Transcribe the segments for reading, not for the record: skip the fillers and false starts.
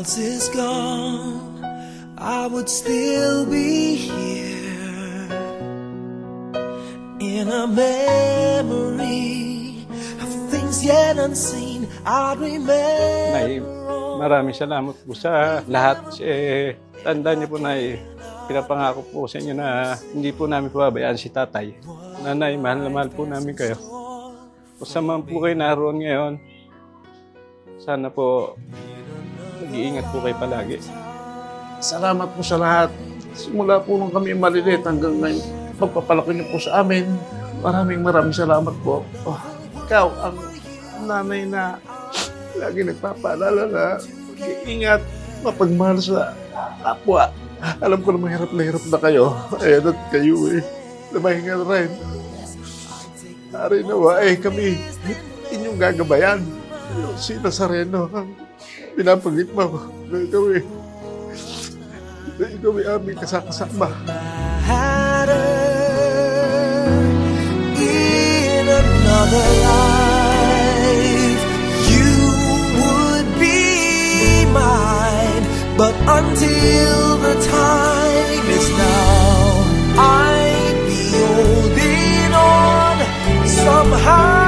else is gone, I would still be here in a memory of things yet unseen. I'd remember. Nay, maraming salamat po sa lahat. Tanda niyo po, Nay, pinapangako po sa inyo na hindi po namin pababayaan si tatay. Nanay, mahal na mahal po namin kayo. Kung saan man po kayo naroon ngayon, sana po mag-iingat po kayo palagi. Salamat po sa lahat. Simula po nung kami maliliit hanggang ngayon, pagpapalaki niyo po sa amin. Maraming salamat po. Oh, ikaw, ang nanay na lagi nagpapaalala na mag-iingat, mapagmahal sa kapwa. Alam ko na mahirap na kayo. Ayan at kayo namahinga na rin. Ari nawa, kami inyong gagabayan. Si Nazareno ang pinapagit mo. Ikaw ay aming kasakasama. In another life, you would be mine. But until the time is now, I'd be holding on somehow.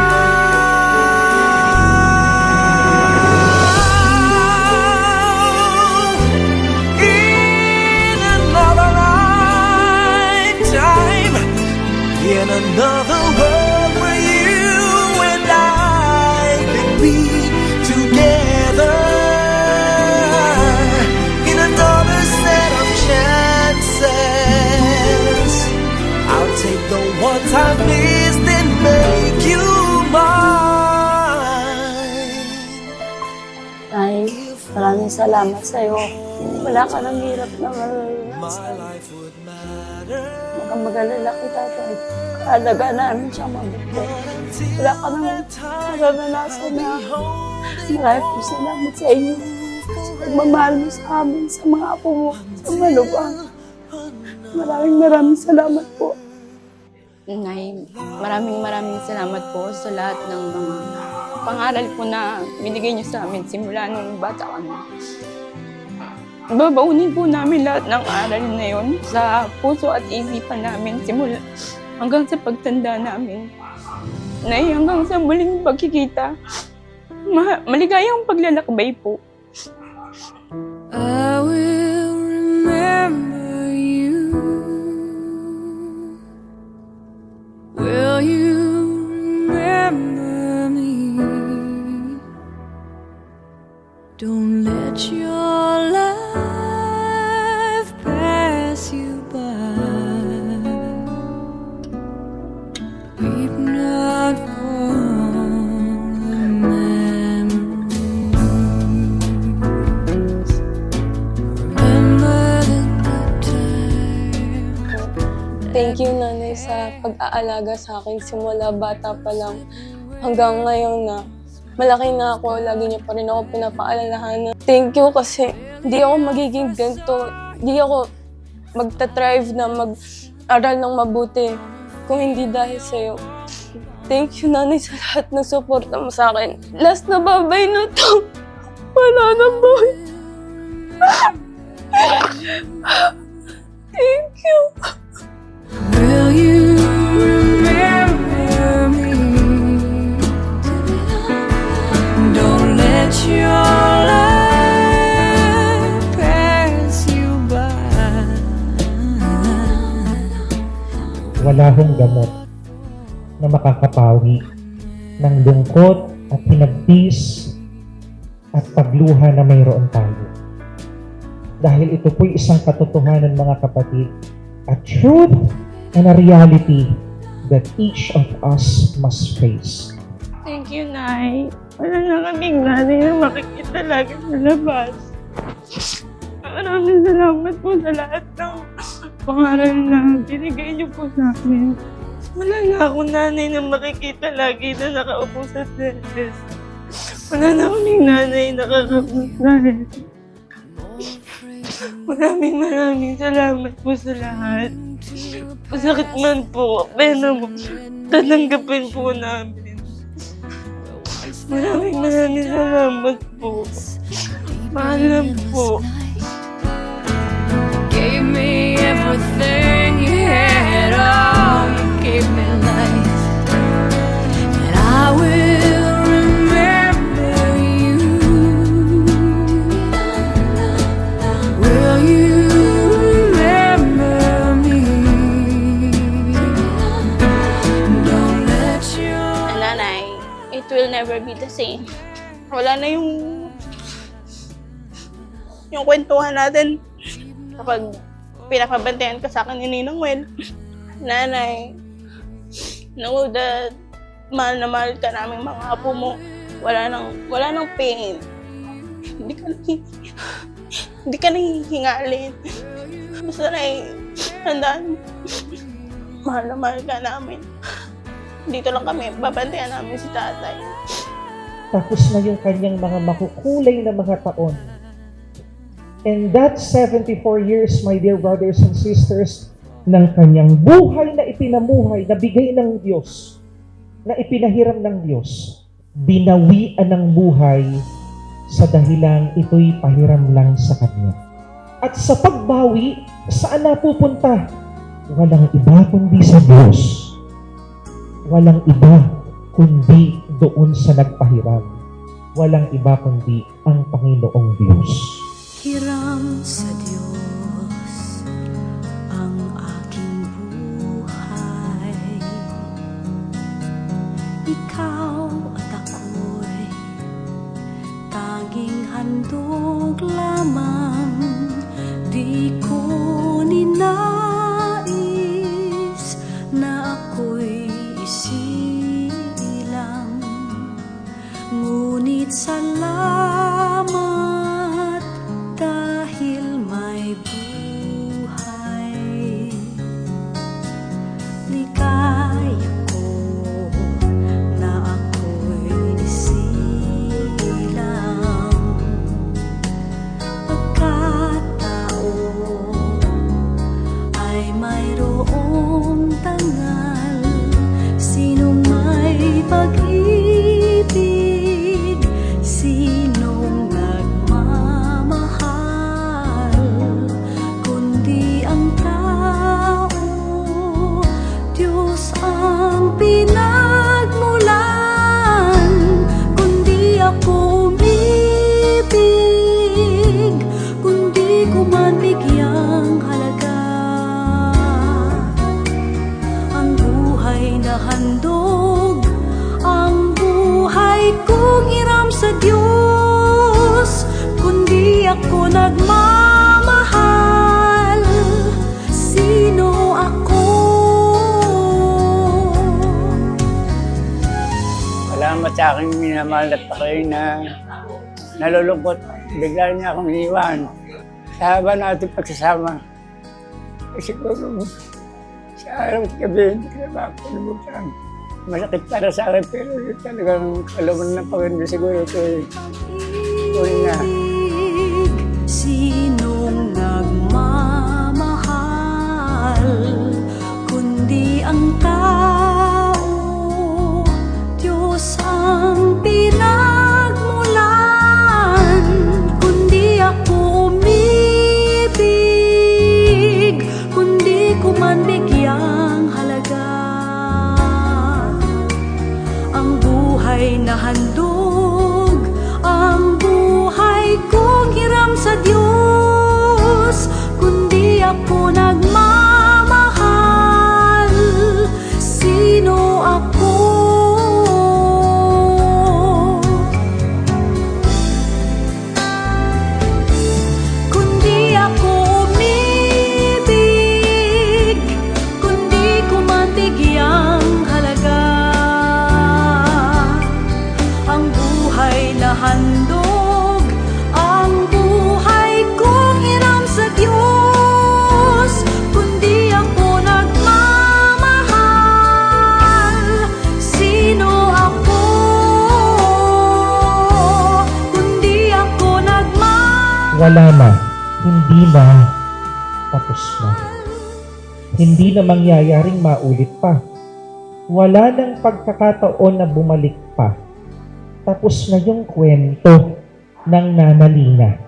In another world where you and I could be together, in another set of chances, I'll take the ones I've missed and make you mine. Ay, maraming salamat sa'yo. Wala ka ng hirap na mararanasan. My life would matter. Huwag kang mag-alala kita, Tay. Kaalaga namin siyang mabuti. Wala ka nang mararanasan na. Maraming po salamat sa inyo. Sa pagmamahal mo sa amin, sa mga apo mo, sa malubang. Maraming salamat po. Nay, maraming salamat po sa lahat ng mga pangaral po na binigay niyo sa amin simula nung bata kami. Babaunin po namin lahat ng aral na yon sa puso at isipan namin simula hanggang sa pagtanda namin. Nay, hanggang sa muling pagkikita, maligayang paglalakbay po. I will remember you. Will you remember me? Don't let your life pass you by. Weep not for the memories. Remember the good times. Thank you, Nanay, sa pag-aalaga sa akin simula bata pa lang hanggang ngayon na malaki na ako. Lagi niyo pa rin ako pinapaalalahanan. Thank you kasi hindi ako magiging ganito. Hindi ako magta-thrive na mag-aral ng mabuti kung hindi dahil sa'yo. Thank you, Nanay, sa lahat ng suporta mo sa akin. Last na babay na to. Wala na boy. Thank you. Will you remember me? Don't let your life pass you by. Wala hong gamot na makakapawi ng lungkot at hinagpis at pagluha na mayroon tayo. Dahil ito po'y isang katotohanan, mga kapatid, a truth and a reality that each of us must face. Thank you, Nay. Wala na kaming nanay na makikita lagi sa labas. Maraming salamat po sa lahat ng pangaral na binigay niyo po sa amin. Wala na akong nanay na makikita lagi na nakaupo sa teses. Wala na kaming nanay na kakapuntahin. Maraming salamat po sa lahat. Masakit man po, pero tatanggapin po namin. Maraming salamat po. Paalam po. Gave me everything you had, oh, you gave me life, and I will remember you. Will you remember me? Don't let your Nanay, it will never be the same. Wala na yung kwentuhan natin kapag pinapabantayan ka sa akin ni Ninang Wel. Nanay, know that mahal na mahal ka namin mga apo mo. Wala nang pain. Hindi ka nahihingalin. Basta na tandaan, mahal na mahal ka namin. Dito lang kami, babantayan namin si tatay. Tapos na yung kanyang mga makukulay na mga taon. And that 74 years, my dear brothers and sisters, ng kanyang buhay na ipinamuhay, na bigay ng Diyos, na ipinahiram ng Diyos, binawian ng buhay sa dahilang ito'y pahiram lang sa Kanya. At sa pagbawi, saan napupunta? Walang iba kundi sa Diyos. Walang iba kundi doon sa nagpahiram. Walang iba kundi ang Panginoong Diyos. hiram sa Diyos ang aking buhay. Ikaw at ako'y tanging handog lamang. Di ko ninais na ako'y isilang. Ngunit salamat dahil may buhay. Ligaya ko na ako'y isilang. Pagkataon ay mayroong tangal. Sinong may pag-ibig, sinong nagmamahal, kundi ang tao, Diyos ang pinagmulan. Kundi ako umibig, kundi ko man bigyang halaga ang buhay na handog, ang buhay kong hiram sa Diyos. Kundi ako nagmamahal, sino ako? Salamat sa aking minamahal at ako'y nalulungkot. Bigla niya akong iniwan. Sa haba na ating pagsasama. Siguro sa araw at gabi, hindi ko na makakalimutan. Masakit para sa akin, pero yun talagang kalaman ng Panginoon siguro ito eh. Tuloy na. Sinong nagmamahal, kundi ang tao, Diyos ang pinagmulan. Kundi ako umibig, kundi ko man bigyang halaga ang buhay na handog, ang buhay kong hiram sa Diyos. Kundi ako nagmamahal, sino ako? Kundi ako umibig, kundi ko man bigyang halaga ang buhay na handog, ang buhay kong hiram sa Diyos. Kundi ako nagmamahal, sino ako? Kundi ako nagmamahal. Wala na, hindi na, tapos na. Hindi na mangyayaring maulit pa. Wala nang pagkakataon na bumalik pa. Tapos na yung kwento ng nanalina.